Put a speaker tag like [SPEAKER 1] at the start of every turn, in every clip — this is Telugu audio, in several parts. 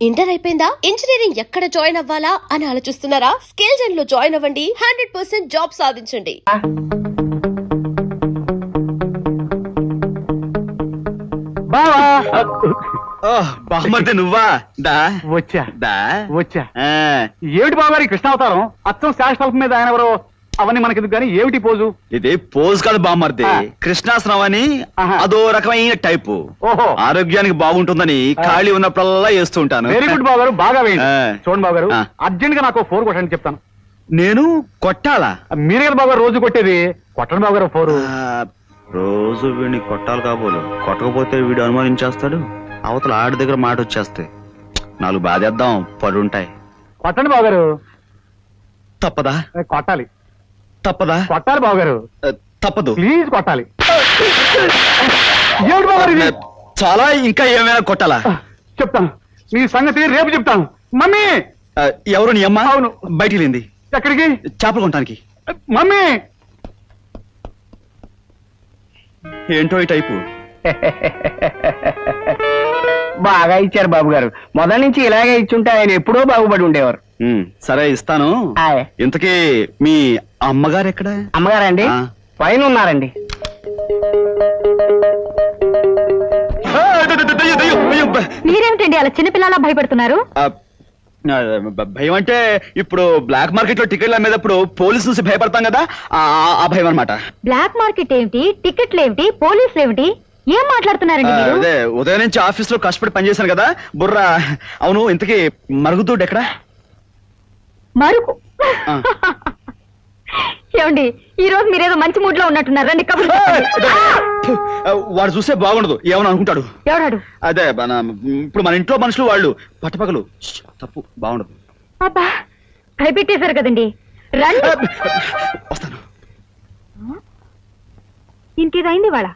[SPEAKER 1] ఇంటర్ అయిపోయిందా? ఇంజనీరింగ్ ఎక్కడ జాయిన్ అవ్వాలా అని ఆలోచిస్తున్నారా? స్కిల్ జెన్ లో జాయిన్ అవ్వండి. 100% జాబ్ సాధించండి.
[SPEAKER 2] బామ్మర్ది నువ్వా?
[SPEAKER 3] వచ్చా
[SPEAKER 2] వచ్చా
[SPEAKER 3] ఏమిటి బాబు కృష్ణావతారం అచ్చం శాస్త్రం మీద ఆయన ఎవరో అవన్నీ మనకెందుకు కానీ ఏమిటి పోజు?
[SPEAKER 2] ఇది పోజ్ కాదు బామ్మర్ది, కృష్ణాసనం అని అదో రకమైన టైపు.
[SPEAKER 3] ఓహో,
[SPEAKER 2] ఆరోగ్యానికి బాగుంటుందని ఖాళీ ఉన్నప్పుడల్లా వేస్తూ ఉంటాను.
[SPEAKER 3] వెరీ గుడ్ బాబు గారు, బాగా వేయండి. చూడండి బాబు గారు, అర్జెంట్ గా నాకు 4 కొట్టండి చెప్తాను.
[SPEAKER 2] నేను కొట్టాలా?
[SPEAKER 3] మీరే కదా బాబు గారు రోజు కొట్టేది, కొట్టండి బాబు గారు 4.
[SPEAKER 2] రోజు వీడిని కొట్టాలి కాబోలు, కొట్టకపోతే వీడు అనుమానించేస్తాడు. అవతల ఆడి దగ్గర మాట వచ్చేస్తే 4 బాధేద్దాం, పడుంటాయి.
[SPEAKER 3] కొట్టండి బాబు గారు.
[SPEAKER 2] తప్పదా?
[SPEAKER 3] కొట్టాలి.
[SPEAKER 2] తప్పదా?
[SPEAKER 3] కొట్టాలి బాబు గారు.
[SPEAKER 2] తప్పదు,
[SPEAKER 3] ప్లీజ్ కొట్టాలి. ఏమిటి బాబు గారు ఇది?
[SPEAKER 2] చాలా ఇంకా ఏమైనా కొట్టాలా?
[SPEAKER 3] చెప్తాను, మీ సంగతి రేపు చెప్తాను. మమ్మీ!
[SPEAKER 2] ఎవరు నీ అమ్మ?
[SPEAKER 3] అవును.
[SPEAKER 2] బయటికి లేంది.
[SPEAKER 3] ఎక్కడికి?
[SPEAKER 2] చేపలు కొనటానికి.
[SPEAKER 3] మమ్మీ!
[SPEAKER 2] ఏంటో ఈ టైపు.
[SPEAKER 4] బాగా ఇచ్చారు బాబు గారు, మొదటి నుంచి ఇలాగే ఇచ్చుంటే ఆయన ఎప్పుడో బాగుపడి ఉండేవారు.
[SPEAKER 2] సరే ఇస్తాను. ఇంతకీ మీ అమ్మగారు ఎక్కడ?
[SPEAKER 4] అమ్మగారండి పైన ఉన్నారండి.
[SPEAKER 5] మీరేమిటండి అలా చిన్నపిల్లలా భయపడుతున్నారు?
[SPEAKER 2] భయం అంటే ఇప్పుడు బ్లాక్ మార్కెట్ లో టికెట్లు అమ్మేటప్పుడు పోలీసు నుంచి భయపడతాం కదా, ఆ భయం అనమాట.
[SPEAKER 5] బ్లాక్ మార్కెట్ ఏమిటి, టికెట్లు ఏమిటి, పోలీసులు ఏమిటి, ఏం మాట్లాడుతున్నారండి మీరు?
[SPEAKER 2] అదే ఉదయం నుంచి ఆఫీస్ లో కష్టపడి పనిచేశాను కదా బుర్ర. అవును, ఇంతకీ మరుగుదొడ్డు ఎక్కడా?
[SPEAKER 5] మరుగు ఏమండి, ఈ రోజు మీరేదో మంచి మూడ్ లో ఉన్నట్టున్నారు, రండి కబుర్లు చెప్పండి.
[SPEAKER 2] వాడు చూస్తే బాగుండదు, ఏమని అనుకుంటాడు.
[SPEAKER 5] ఎవడాడు?
[SPEAKER 2] అదే ఇప్పుడు మన ఇంట్లో మనుషులు వాళ్ళు పట్టపగలు. తప్పు, బాగుండదు.
[SPEAKER 5] అబ్బా, భయపెట్టేశారు కదండి, రండి.
[SPEAKER 2] వస్తాను.
[SPEAKER 5] ఇంకేదైంది వాళ్ళ?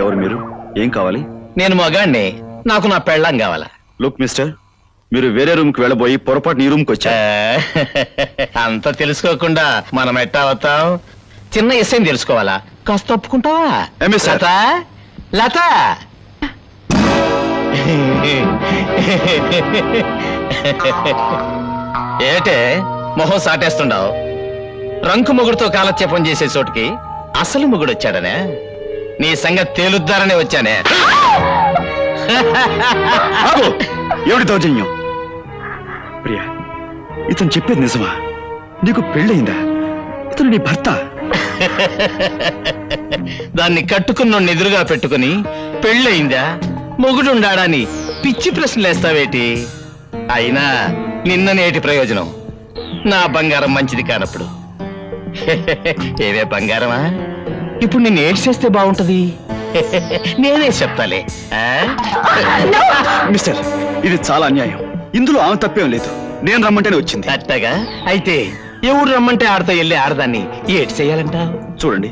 [SPEAKER 2] ఎవరు మీరు? ఏం కావాలి?
[SPEAKER 6] నేను మగాణ్ణి, నాకు నా పెళ్ళం కావాలా.
[SPEAKER 2] లుక్ మిస్టర్, మీరు వేరే రూమ్ కి వెళ్ళబోయి పొరపాటు నీ రూమ్ కి వచ్చా.
[SPEAKER 6] అంత తెలుసుకోకుండా మనం ఎట్టా అవుతాం? చిన్న విషయం తెలుసుకోవాలా? కాస్త తప్పుకుంటావా? లత లత, ఏటే మొహం సాటేస్తుండవు? రంకు మొగుడుతో కాలక్షేపం చేసే చోటుకి అసలు మొగుడు వచ్చాడనే? నీ సంగతి తేలుద్దారనే వచ్చానే.
[SPEAKER 2] ఏమిటి దౌర్జన్యం? ప్రియా, ఇతను చెప్పేది నిజమా? నీకు పెళ్ళయిందా? ఇతను నీ భర్త?
[SPEAKER 6] దాన్ని కట్టుకున్న ఎదురుగా పెట్టుకుని పెళ్ళయిందా, మొగుడుండాడని పిచ్చి ప్రశ్నలేస్తావేటి? అయినా నిన్న నేటి ప్రయోజనం నా బంగారం మంచిది కానప్పుడు. ఏవే బంగారమా, ఇప్పుడు నిన్ను ఏడ్ చేస్తే బాగుంటది. నేనే చెప్తాలే.
[SPEAKER 2] మిస్టర్, ఇది చాలా అన్యాయం. ఇందులో ఆమె తప్పేం లేదు, నేను రమ్మంటేనే వచ్చింది.
[SPEAKER 6] అట్టగా అయితే ఎవరు రమ్మంటే ఆడతో వెళ్ళి ఆడదాన్ని ఏడ్ చేయాలంట?
[SPEAKER 2] చూడండి,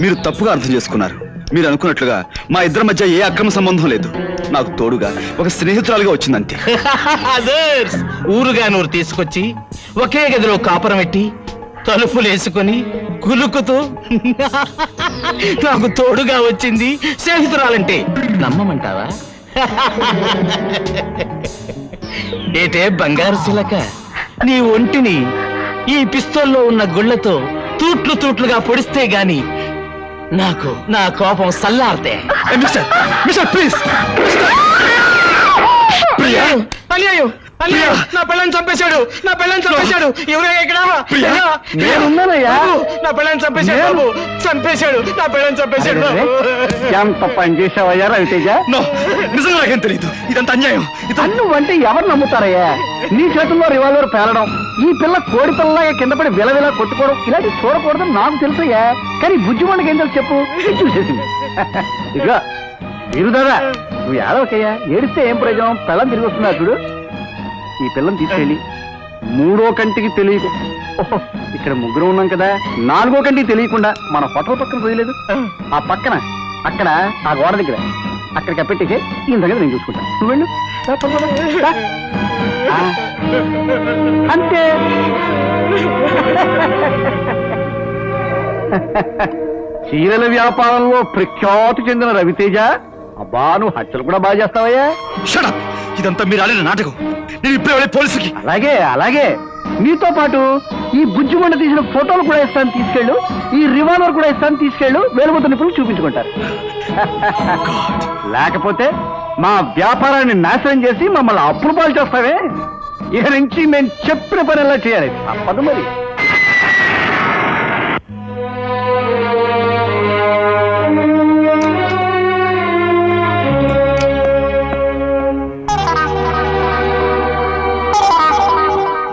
[SPEAKER 2] మీరు తప్పుగా అర్థం చేసుకున్నారు. మీరు అనుకున్నట్లుగా మా ఇద్దరి మధ్య ఏ అక్రమ సంబంధం లేదు. నాకు తోడుగా ఒక స్నేహితురాలుగా వచ్చిందంతే.
[SPEAKER 6] ఊరుగా నూరు తీసుకొచ్చి ఒకే గదిలో కాపురం పెట్టి తలుపులు వేసుకొని కులుకుతూ నాకు తోడుగా వచ్చింది స్నేహితురాలంటే నమ్మమంటావా? ఏటే బంగారు శిలక, నీ ఒంటిని ఈ పిస్తోల్లో ఉన్న గుళ్లతో తూట్లు తూట్లుగా పొడిస్తే గాని నాకు నా కోపం సల్లార్తే.
[SPEAKER 2] ప్లీజ్.
[SPEAKER 6] అన్యాయం, అన్యాయం, నా పిల్లని చంపేశాడు, నా పిల్లని చంపేశాడు. ఎవరయ్యా ఇక్కడ?
[SPEAKER 3] నేనున్నానయ్యా.
[SPEAKER 6] నా పిల్లని చంపేశాడు బాబు, చంపేశాడు, నా పిల్లని చంపేశాడు.
[SPEAKER 3] ఎంత పని చేసావయ్యా రవితేజ?
[SPEAKER 2] నిజంగా నాకేం తెలియదు, ఇదంత అన్యాయం.
[SPEAKER 3] నువ్వంటే ఎవరు నమ్ముతారయ్యా? నీ చేతుల్లో రివాల్వర్ పేలడం, ఈ పిల్ల కోడి పిల్లలాగా కింద పడి విలవిలా కొట్టుకోవడం, ఇలాంటి చూడకూడదని నాకు తెలుసయ్యా. కానీ బుజ్జిమండకి ఏం తెలుసు చెప్పు? చూసేసింది. ఇదిగో వీరు దాదా, నువ్వు ఏడవకయ్యా, ఏడిస్తే ఏం ప్రయోజనం? పిల్లని తిరిగి వస్తున్నా చూడు. ఈ పిల్లని తీసుకెళ్ళి 3వ కంటికి తెలియదు, ఇక్కడ 3 ఉన్నాం కదా, 4వ కంటికి తెలియకుండా మన హోటల్ పక్కన పోయలేదు, ఆ పక్కన అక్కడ ఆ గోడ దగ్గర అక్కడికి పెట్టేసి ఈ సంగతి నేను చూసుకుంటాను. నువ్వు వెళ్ళు. అంతే. చీరల వ్యాపారంలో ప్రఖ్యాతి చెందిన రవితేజ. అబ్బా నువ్వు హత్యలు కూడా బాగా చేస్తావయ్యా.
[SPEAKER 2] షడప్! ఇదంతా మీరు ఆడిన నాటకం. నేను ఇప్పుడే వెళ్ళి పోలీసుకి.
[SPEAKER 3] అలాగే అలాగే నీతో పాటు ఈ బుజ్జిమండ తీసిన ఫోటోలు కూడా ఇస్తాను తీసుకెళ్ళు, ఈ రివాల్వర్ కూడా ఇస్తాను తీసుకెళ్ళు, వేలుముద్ర నిపుణులు చూపించుకుంటారు. లేకపోతే మా వ్యాపారాన్ని నాశనం చేసి మమ్మల్ని అప్పులు పాలు చేస్తావే. ఇక నుంచి మేము చెప్పిన పని ఎలా చేయాలి, తప్పదు మరి.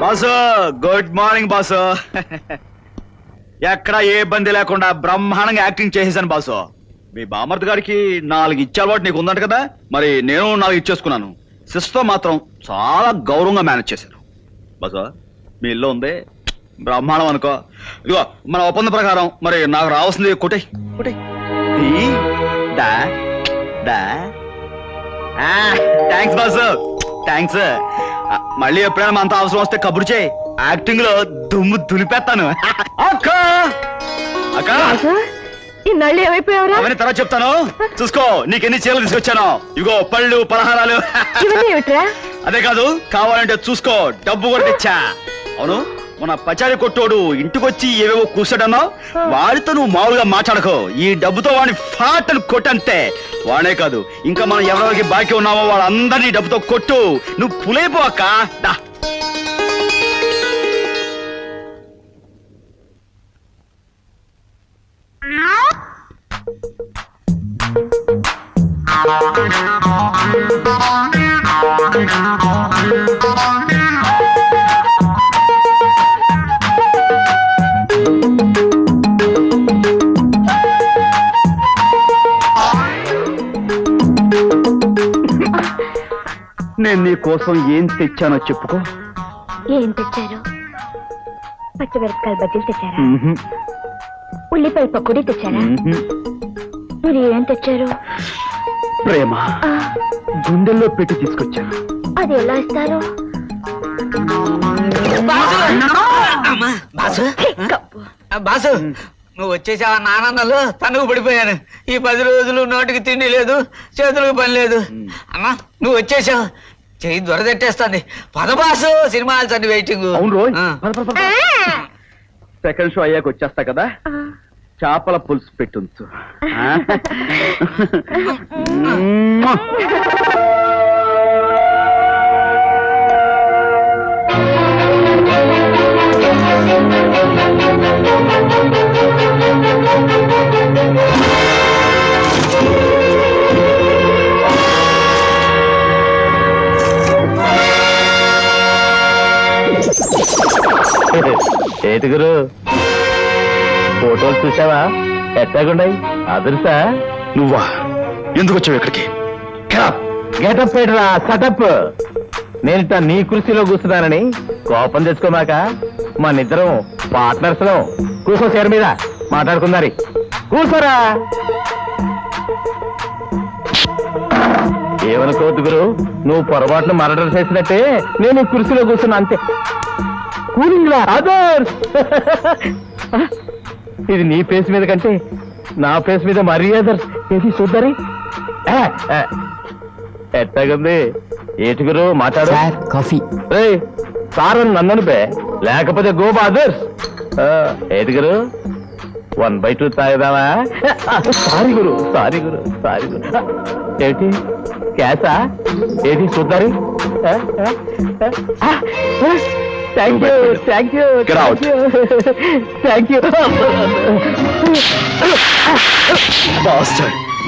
[SPEAKER 2] Boss, good morning boss. ఎక్కడ ఏ ఇబ్బంది లేకుండా బ్రహ్మాండంగా యాక్టింగ్ చేసేసాను బాసు. మీ బామర్ది గారికి 4 ఇచ్చే అలవాటు నీకు ఉందంట కదా, మరి నేను 4 ఇచ్చేసుకున్నాను. సిస్టర్ మాత్రం చాలా గౌరవంగా మేనేజ్ చేశాను బాసు. మీ ఇల్లు ఉంది, బ్రహ్మాండం అనుకో. ఇదిగో మన ఒప్పంద ప్రకారం మరి నాకు రావాల్సింది కొట్టే కొట్టే. Thanks boss, thanks. మళ్ళీ ఎప్పుడైనా మనతో అవసరం వస్తే కబురు చేయి. యాక్టింగ్ లో దుమ్ము దులిపేస్తాను. అక్క అక్క
[SPEAKER 5] ఇన్నాళ్ళు ఏమైపోయావురా?
[SPEAKER 2] అవన్నీ తర్వాత చెప్తాను, చూసుకో. నీకెన్ని చీరలు తీసుకొచ్చాను. ఇగో పళ్ళు, పలహారాలు.
[SPEAKER 5] ఇవన్నీ ఏమిట్రా?
[SPEAKER 2] అదే కాదు, కావాలంటే చూసుకో, డబ్బు కూడా తెచ్చా. అవును, మన పచారి కొట్టోడు ఇంటికొచ్చి ఏవేవో కూర్చోడన్నా, వాడితో నువ్వు మామూలుగా మాట్లాడకో. ఈ డబ్బుతో వాడిని ఫాటలు కొట్టంతే. వాడే కాదు, ఇంకా మనం ఎవరెవరికి బాకీ ఉన్నామో వాళ్ళందరినీ డబ్బుతో కొట్టు. నువ్వు పులైపో అక్క. దా.
[SPEAKER 3] నేను నీ కోసం ఏం తెచ్చానో చెప్పుకో.
[SPEAKER 5] ఏం తెచ్చారు? పచ్చిమిరపకాయల బజ్జీలు తెచ్చారా? ఉల్లిపాయ పకోడీ తెచ్చారా? మరి ఏం తెచ్చారు?
[SPEAKER 3] ప్రేమ గుండెల్లో పెట్టి తీసుకొచ్చాను.
[SPEAKER 5] అది ఎలా ఇస్తారు?
[SPEAKER 6] బాసు, నువ్వు వచ్చేసావా? ఆనందంలో తనుగు పడిపోయాను. ఈ 10 రోజులు నోటికి తిండి లేదు, చేతులకు పని లేదు. అన్నా నువ్వు వచ్చేసావు, చెయ్యి దొరదెట్టేస్తుంది. పద బాసు, సినిమా హాల్స్ అన్ని వెయిటింగ్.
[SPEAKER 3] అవును రోయ్, సెకండ్ షో అయ్యాక వచ్చేస్తా కదా, చేపల పులుసు పెట్టుంచు.
[SPEAKER 4] ఏటి గురు, ఫోటోలు చూసావా? ఎట్టాగుండాయి? అదర్సా?
[SPEAKER 2] నువ్వా? ఎందుకు వచ్చావు ఇక్కడికి?
[SPEAKER 4] గెటప్ పెట్టరా, సటప్. నేనిట నీ కుర్చీలో కూర్చున్నానని కోపం తెచ్చుకోమాక. మనిద్దరం పార్ట్నర్స్ లో. కూర్చో చీర మీద, మాట్లాడుకుందారి. కూర్చోరా. ఏమనుకోవద్దు గురు, నువ్వు పొరపాటును మర్డర్ చేసినట్టే నేను ఈ కుర్చీలో కూర్చున్నా, అంతే. కూలింగ్ లా అదర్స్. ఇది నీ ఫేస్ మీద కంటే నా ఫేస్ మీద మరీ అదర్స్. ఏది చూద్దరి ఎట్టగుంది? ఏటుగురు మాట్లాడు.
[SPEAKER 6] కాఫీ.
[SPEAKER 4] సార్ అని నన్ను బే, లేకపోతే గోబా అదర్స్. ఏటుగురు 1/2 తాగుదామా? సారీ గురు, సారీ గురు, సారీ గురు. ఏటి క్యాసా? ఏటి చూద్దరి? Thank you, thank you, thank you.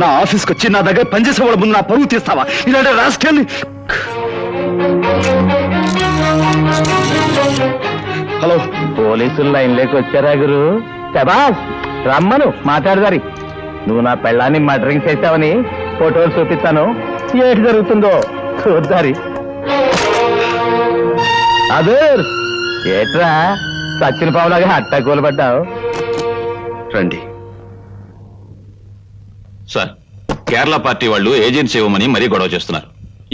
[SPEAKER 2] నా ఆఫీస్కి వచ్చి నా దగ్గర పనిచేసే వాళ్ళ ముందు నా పరువు తీస్తావా? ఇలాంటి రాసుకెళ్ళి.
[SPEAKER 4] హలో, పోలీసులు లైన్లోకి వచ్చారా గురు? శబాస్, రమ్మను మాట్లాడదారి. నువ్వు నా పెళ్ళాన్ని మర్డరింగ్ చేసావని ఫోటోలు చూపిస్తాను, ఏటి జరుగుతుందో చూద్దారి. అదే ఏట్రా సచ్చిన పావులాగా అట్టా కూలబడ్డావు?
[SPEAKER 2] రండి
[SPEAKER 7] సార్. కేరళ పార్టీ వాళ్ళు ఏజెన్సీ ఇవ్వమని మరీ గొడవ చేస్తున్నారు.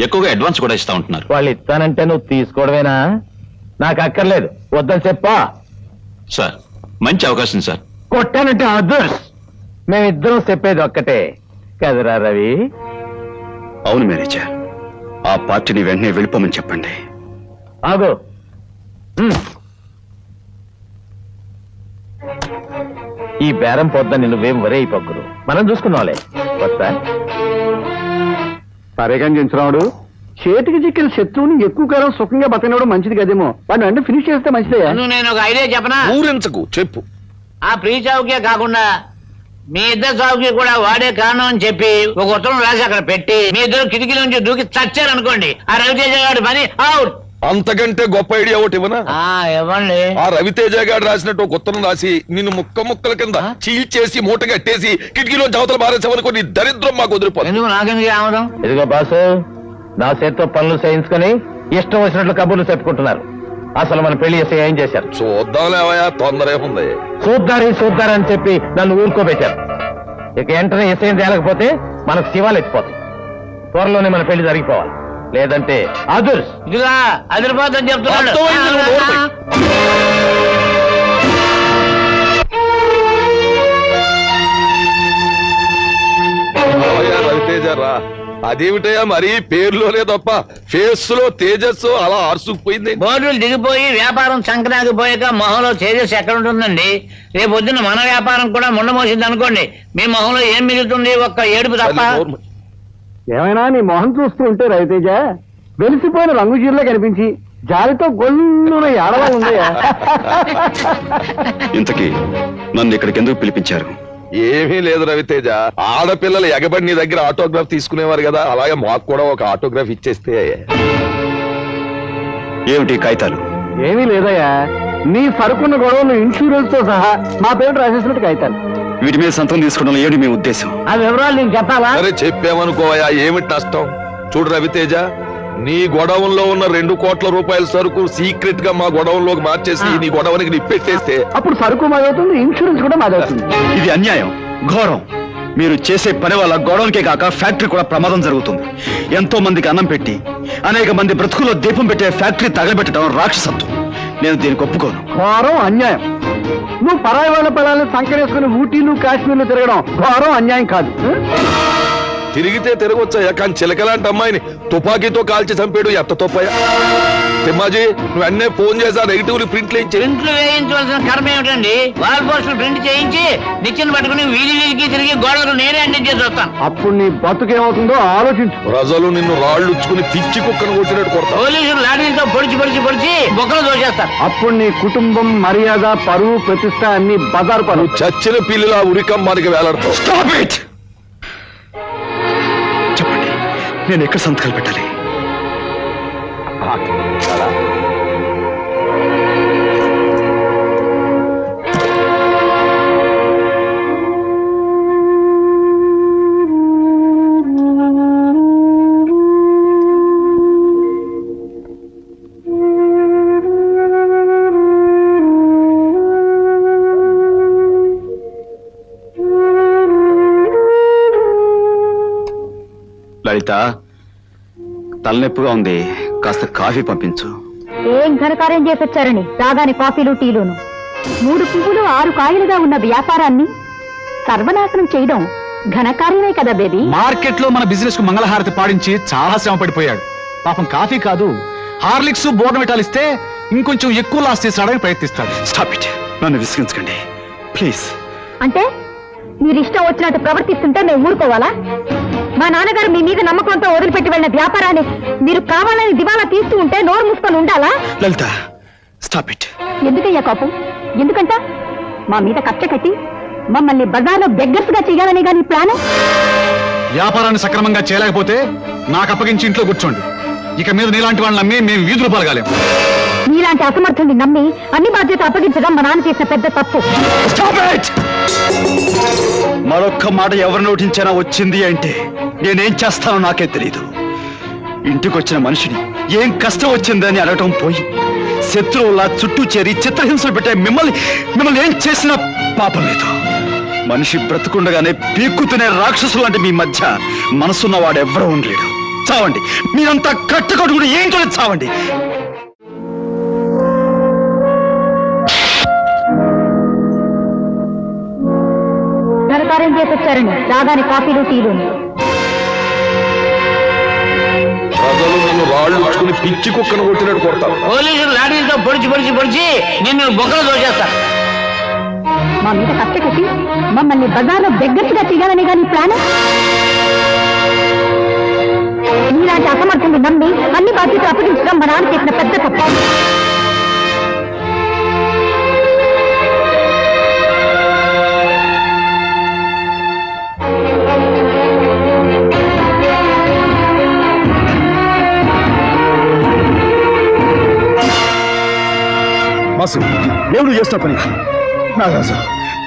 [SPEAKER 7] ఎక్కువగా అడ్వాన్స్ కూడా ఇస్తా ఉంటున్నారు.
[SPEAKER 4] వాళ్ళు ఇస్తానంటే నువ్వు తీసుకోవడమేనా? నాకు అక్కర్లేదు, వద్దని చెప్పా.
[SPEAKER 7] సార్ మంచి అవకాశం సార్.
[SPEAKER 4] కొట్టానంటే అదర్స్. మేమిద్దరం చెప్పేది ఒక్కటే కదరా రవి.
[SPEAKER 2] అవును మేనేజర్, ఆ పార్టీని వెంటనే వెళ్ళిపోమని చెప్పండి.
[SPEAKER 4] ఆగు. ఈ బేరం పొద్దని నువ్వేం వరే అయిపోకురు, మనం చూసుకున్నావులే. వస్తా.
[SPEAKER 3] సరే కానీ చించురాముడు, చేతికి చిక్కిన శత్రువుని ఎక్కువ కాలం సుఖంగా బతకనివ్వడం మంచిది కదేమో. వాడిని అంటే ఫినిష్ చేస్తే మంచిదే.
[SPEAKER 6] నేను ఒక ఐడియా చెప్పనా?
[SPEAKER 8] ఊరించకు, చెప్పు.
[SPEAKER 6] ఆ ప్రీ చౌకే కాకుండా మీ ఇద్దరు చౌకి కూడా వాడే కారణం అని చెప్పి ఒక ఉత్తరం రాసి అక్కడ పెట్టి మీ ఇద్దరు కిటికీ నుంచి దూకి చచ్చారనుకోండి, ఆ రవితేజ గారి పని అవుట్.
[SPEAKER 8] అంతకంటే గొప్ప ఐడియా ఒకటి ఇవ్వనా?
[SPEAKER 6] ఇవ్వండి.
[SPEAKER 8] ఆ రవితేజ గారు రాసినట్టు ఒక ఉత్తరం రాసి నిన్ను ముక్కల కింద చీల్చేసి మూట కట్టేసి కిటికీలో జావతలు మారేసామనుకో, నీ దరిద్రం మాకు వదిలిపోతుంది.
[SPEAKER 6] ఎందుకు నాకెందుకు ఆమదం?
[SPEAKER 4] ఇదిగో బాసు, నా చేతితో పనులు చేయించుకొని ఇష్టం వచ్చినట్లు కబుర్లు చెప్పుకుంటున్నారు. అసలు మన పెళ్లి చేసి ఏం చేశారు?
[SPEAKER 8] చూద్దాంలేవయా, తొందర ఏముంది.
[SPEAKER 4] చూద్దారని చెప్పి నన్ను ఊరుకోబెట్టారు. ఇక వెంటనే ఎస్ఐం తేలకపోతే మనకు శివాలు ఎత్తిపోతాయి. త్వరలోనే మన పెళ్లి జరిగిపోవాలి, లేదంటే అదుర్స్.
[SPEAKER 6] ఇదిగా అదిరిపోతుందని చెప్తున్నాడు.
[SPEAKER 8] అర్థమైంది, నువ్వు నోరు రవితేజ రా. అదేమిటయ్యా మరి పేరులోనే తప్ప ఫేస్ లో తేజస్సు అలా ఆర్సుకుపోయింది.
[SPEAKER 6] బోర్డులు దిగిపోయి వ్యాపారం సంక్రాంతిపోయాక మొహంలో తేజస్ ఎక్కడ ఉంటుందండి? రేపు పొద్దున్న మన వ్యాపారం కూడా ముండమోసింది అనుకోండి, మీ మొహంలో ఏం మిగులుతుంది? ఒక్క ఏడుపు తప్ప.
[SPEAKER 3] ఏమైనా నీ మొహం చూస్తూ ఉంటే రవితేజ వెలిసిపోయిన రంగు చీరలో కనిపించి జాలితో గొల్లున ఏడవా ఉందయ్యా.
[SPEAKER 2] ఇంతకీ నన్ను ఇక్కడికి ఎందుకు పిలిపించారు?
[SPEAKER 8] ఏమీ లేదు రవితేజ, ఆడపిల్లలు ఎగబడి నీ దగ్గర ఆటోగ్రాఫ్ తీసుకునేవారు కదా, అలాగే మాకు కూడా ఒక ఆటోగ్రాఫ్ ఇచ్చేస్తే.
[SPEAKER 2] ఏమిటి కాగితాలు?
[SPEAKER 3] ఏమీ లేదయ్యా, నీ సరుకున్న గొడవలు ఇన్సూరెన్స్ తో సహా మా పేరు రాసేసినట్టు కాగితాలు.
[SPEAKER 2] వీటి మీద సంతకం తీసుకోవడం ఏమిటి మీ ఉద్దేశం?
[SPEAKER 6] ఆ వివరాలు నేను చెప్పాలా?
[SPEAKER 8] సరే చెప్పామనుకోవయా, ఏమిటి నష్టం? చూడు రవితేజ, నీ గొడవంలో ఉన్న 2 కోట్ల రూపాయల సరుకు సీక్రెట్ గా మా గొడవంలోకి మార్చేసి నీ గొడవనికి నిప్పెట్టేస్తే
[SPEAKER 3] అప్పుడు సరుకు మాదవుతుంది, ఇన్సూరెన్స్ కూడా మాదవుతుంది.
[SPEAKER 2] ఇది అన్యాయం, ఘోరం. మీరు చేసే పని వల్ల గొడవలకే కాక ఫ్యాక్టరీ కూడా ప్రమాదం జరుగుతుంది. ఎంతో మందికి అన్నం పెట్టి అనేక మంది బ్రతుకుల్లో దీపం పెట్టే ఫ్యాక్టరీ తగలబెట్టడం రాక్షసత్వం. నేను దీనికి ఒప్పుకోను.
[SPEAKER 3] ఘోరం, అన్యాయం. నువ్వు పరాయి వాళ్ళ పిల్లల్ని సంకరేసుకుని ఊటీలు కాశ్మీర్లు తిరగడం ఘోరం, అన్యాయం కాదు.
[SPEAKER 8] తిరిగితే తిరగొచ్చాయా, కానీ చిలకలాంటి అమ్మాయిని తుపాకీతో కాల్చి చంపేడు ఎత్త తోపయ్యా. తిమ్మాజీ, నువ్వు అన్నే ఫోన్ చేసి ఆ నెగిటివ్ ప్రింట్లు
[SPEAKER 6] ప్రింట్లు వేయించవలసిన కర్మ ఏమిటండి? వాల్ పోస్టులు ప్రింట్ చేయించి నిచ్చెన పట్టుకుని వీధి వీధికి తిరిగి గోడలు నేనే అంటించేసి వస్తాను.
[SPEAKER 3] అప్పుడు నీ బతుకేమవుతుందో ఆలోచించు.
[SPEAKER 8] ప్రజలు నిన్ను రాళ్ళుచ్చుకుని పిచ్చి కుక్కను కొట్టినట్టు కొడతావు.
[SPEAKER 6] పోలీసులు లాఠీలతో పొడిచి బొక్కలు దోచేస్తారు.
[SPEAKER 3] అప్పుడు నీ కుటుంబం, మర్యాద, పరువు, ప్రతిష్ట అన్ని బజారు పనులు.
[SPEAKER 8] చచ్చిన పిల్లిలా ఉరికమ్మానికి వేలాడతావు.
[SPEAKER 2] Stop it! చెప్పండి, నేను ఎక్కడ సంతకాలు పెట్టాలి? లలిత, తలనొప్పిగా ఉంది, కాస్త కాఫీ పంపించు.
[SPEAKER 5] ఏం ఘనకార్యం చేసొచ్చారని రాగానే కాఫీలు టీలును. 3 పువ్వులు 6 కాయలుగా ఉన్న వ్యాపారాన్ని సర్వనాశనం చేయడం ఘనకార్యమే కదా బేబీ.
[SPEAKER 9] మార్కెట్ లో మన బిజినెస్ కు మంగళహారతి పాడించి చాలా శ్రమ పడిపోయాడు. పాపం కాఫీ కాదు, హార్లిక్స్ బోర్నవిటాలు ఇస్తే ఇంకొంచెం ఎక్కువ లాస్ చేసాడని ప్రయత్నిస్తాడు.
[SPEAKER 2] స్టాప్ ఇట్, నన్ను విసిగించకండి ప్లీజ్.
[SPEAKER 5] అంటే మీరిష్టం వచ్చినట్టు ప్రవర్తిస్తుంటే మేము ఊరుకోవాలా? మా నాన్నగారు మీ మీద నమ్మకంతో వదిలిపెట్టి వెళ్ళిన వ్యాపారాన్ని మీరు కావాలని దివాలా తీస్తూ ఉంటే నోరు మూసుకొని ఉండాలా?
[SPEAKER 2] లలిత, స్టాప్ ఇట్.
[SPEAKER 5] ఎందుకయ్యా కోపం? ఎందుకంట మా మీద కక్ష కట్టి మమ్మల్ని బజార్లో బెగ్గర్స్ గా చేయాలని గాని ప్లాను?
[SPEAKER 9] వ్యాపారాన్ని సక్రమంగా చేయలేకపోతే నాకు అప్పగించి ఇంట్లో కూర్చోండి. ఇక మీద నీలాంటి వాళ్ళని నమ్మి మేము వీధులు పాల్గాలేము.
[SPEAKER 5] మీలాంటి అసమర్థుల్ని నమ్మి అన్ని బాధ్యత అప్పగించడం మా నాన్న చేసిన పెద్ద తప్పు.
[SPEAKER 2] Stop it! మరొక్క మాట ఎవరు నోటించినా వచ్చింది అంటే నేనేం చేస్తానో నాకే తెలియదు. ఇంటికొచ్చిన మనిషిని ఏం కష్టం వచ్చిందని అడగటం పోయి శత్రువులా చుట్టూ చేరి చిత్రహింసలు పెట్టే మిమ్మల్ని ఏం చేసినా పాపం లేదు. మనిషి బ్రతుకుండగానే పీక్కుతునే రాక్షసులు అంటే మీ మధ్య మనసున్న వాడెవ్వరూ ఉండలేడు. చావండి, మీరంతా కట్టుకట్టుకుని ఏంటో చావండి.
[SPEAKER 5] అరేంజ్ చేసి వచ్చారండి. రాగానే కాఫీలు టీలు.
[SPEAKER 8] ప్రజలు నన్ను రాళ్ళు ఉచ్చుకుని పిచ్చి కుక్కను కొట్టినట్టు కొడతారు.
[SPEAKER 6] పోలీసులు లాఠీలతో పొడిచి నిన్ను బొక్కలు దోచేస్తారు.
[SPEAKER 5] మా మీద కష్ట కట్టి మమ్మల్ని బజార్లో దగ్గరగా చేయాలని కానీ ప్లాన్. మీలాంటి అసమర్థులు నమ్మి అన్ని బాధ్యతలు అప్పగించడం మా నాన్న చేసిన పెద్ద తప్పు.
[SPEAKER 3] బాసు దేవుడు చేస్తున్న పని నాగాసు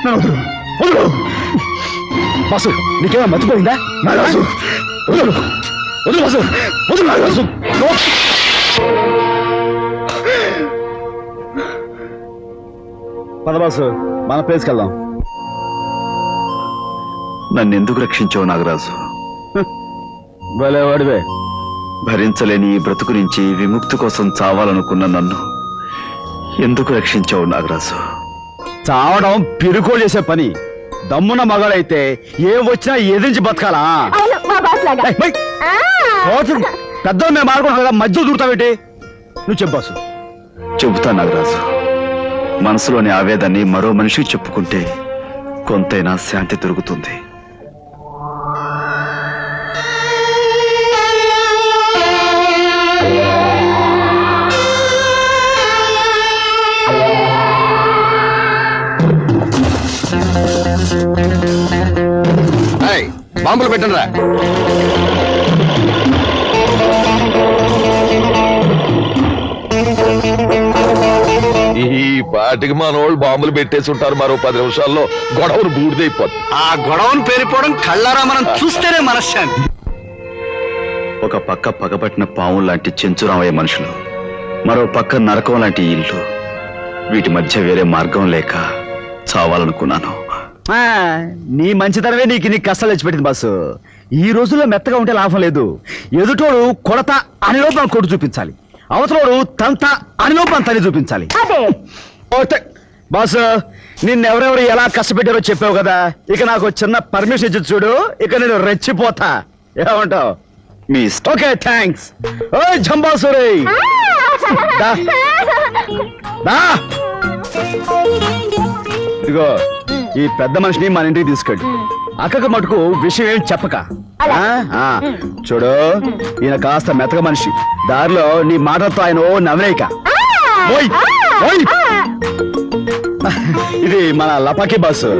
[SPEAKER 3] నన్ను వదులు వదులు. బాసు నీకేమో మర్చిపోయిందా? నాగాసు వదులు వదులు బాసు వదులు నాగాసు. పద బాసు మన ప్లేస్కి వెళ్దాం.
[SPEAKER 2] నన్ను ఎందుకు రక్షించావు నాగరాజు?
[SPEAKER 3] భలే వాడివే.
[SPEAKER 2] భరించలేని ఈ బ్రతుకు నుంచి విముక్తి కోసం చావాలనుకున్న నన్ను ఎందుకు రక్షించావు నాగరాజు?
[SPEAKER 3] చావడం పిరుకోలు చేసే పని. దమ్మున్న మగాడైతే ఏం వచ్చినా ఎదిరించి బతకాలా? పెద్ద మేము ఆడుకున్నాం కదా, మధ్యలో దూరుతావేంటి? నువ్వు చెప్పాసు.
[SPEAKER 2] చెబుతా నాగరాజు. మనసులోని ఆవేదాన్ని మరో మనిషికి చెప్పుకుంటే కొంతైనా శాంతి దొరుకుతుంది.
[SPEAKER 8] బాంబులు పెట్టండి రా. ఈ పాటికి మనోళ్ళు బాంబులు పెట్టేసి ఉంటారు. మరో 10 నిమిషాల్లో గొడవను బూడిదైపోతుంది.
[SPEAKER 9] ఆ గొడవను పేరిపోవడం కళ్ళారా మనం చూస్తేనే మనశ్శాంతి.
[SPEAKER 2] ఒక పక్క పగబట్టిన పాము లాంటి చెంచురామయ్య మనుషులు, మరో పక్క నరకం లాంటి ఇల్లు. వీటి మధ్య వేరే మార్గం లేక చావాలనుకున్నాను.
[SPEAKER 3] నీ మంచితనమే నీకు కష్టాలు తెచ్చిపెట్టింది బాసు. ఈ రోజుల్లో మెత్తగా ఉంటే లాభం లేదు. ఎదుటోడు కొడత అని లోపల కొట్టు చూపించాలి, అవతలోడు తంత అని లోపల తని చూపించాలి. బాసు నిన్నెవరెవరు ఎలా కష్టపెట్టారో చెప్పావు కదా, ఇక నాకు చిన్న పర్మిషన్ ఇచ్చి చూడు, ఇక నేను రెచ్చిపోతా. ఏమంటావు?
[SPEAKER 2] మీ ఇష్టం.
[SPEAKER 3] Okay thanks. ఓ జంబాసురే ఇదిగో ఈ పెద్ద మనిషిని మన ఇంటికి తీసుకెళ్ళి అక్కకు మటుకు విషయం ఏం చెప్పక. చూడు ఈయన కాస్త మెత్తగా మనిషి. దారిలో నీ మాటలతో ఆయన ఓ నవ్వేయక. ఇది మన లపాకి బాసు.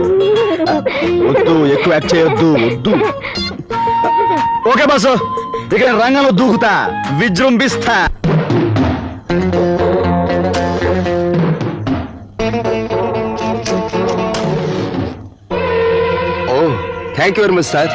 [SPEAKER 3] వద్దు, ఎక్కువ యాక్ట్ చేయొద్దు, వద్దు. ఓకే బాసు, ఇక రంగంలో దూకుతా, విజృంభిస్తా.
[SPEAKER 8] Thank you very much sir.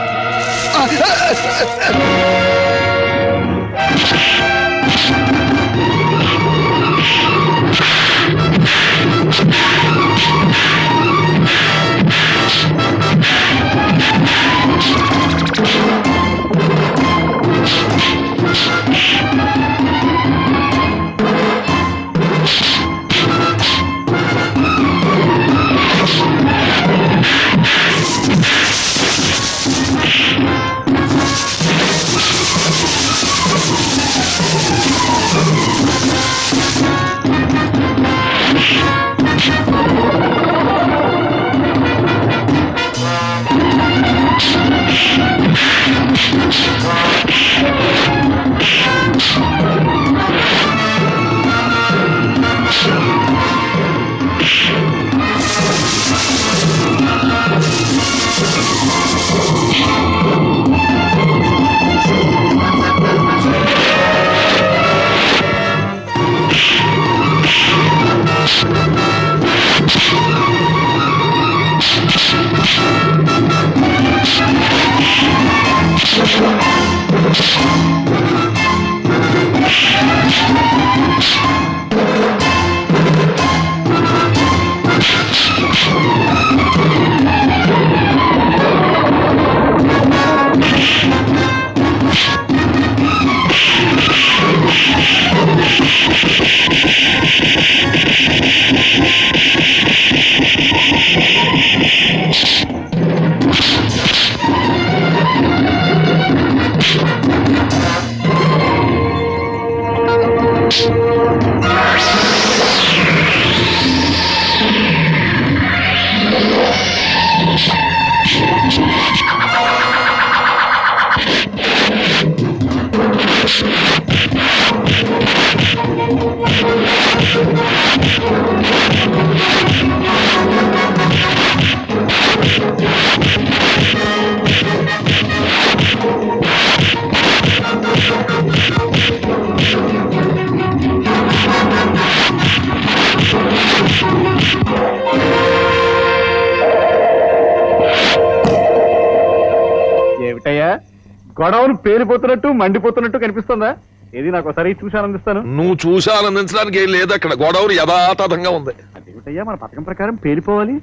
[SPEAKER 3] గొడవను పేలిపోతున్నట్టు మండిపోతున్నట్టు కనిపిస్తుందా? ఏది నాకు ఒకసారి చూసి ఆనందిస్తాను.
[SPEAKER 8] నువ్వు చూసి ఆనందించడానికి ఏం లేదు అక్కడ. గొడవలు యథాతథంగా ఉంది.
[SPEAKER 3] అదేమిటయ్యా, మన పథకం ప్రకారం పేలిపోవాలి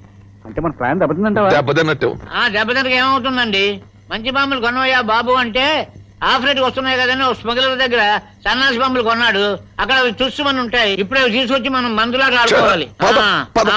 [SPEAKER 3] అంటే మన ప్లాన్ దెబ్బతిందంటావా?
[SPEAKER 8] దెబ్బతిన్నట్టే ఉంది.
[SPEAKER 6] దెబ్బతింటకి ఏమవుతుందండి? మంచి బాంబులు కొనవయ్యా బాబు అంటే ఆఫరేట్ వస్తున్నాయి కదండి. ఒక స్మగ్లర్ దగ్గర సన్నాసి బాంబులు కొన్నాడు. అక్కడ అవి చూసి ఉంటాయి. ఇప్పుడే తీసుకొచ్చి మనం మందులాగా ఆడుకోవాలి.
[SPEAKER 8] పద, పద.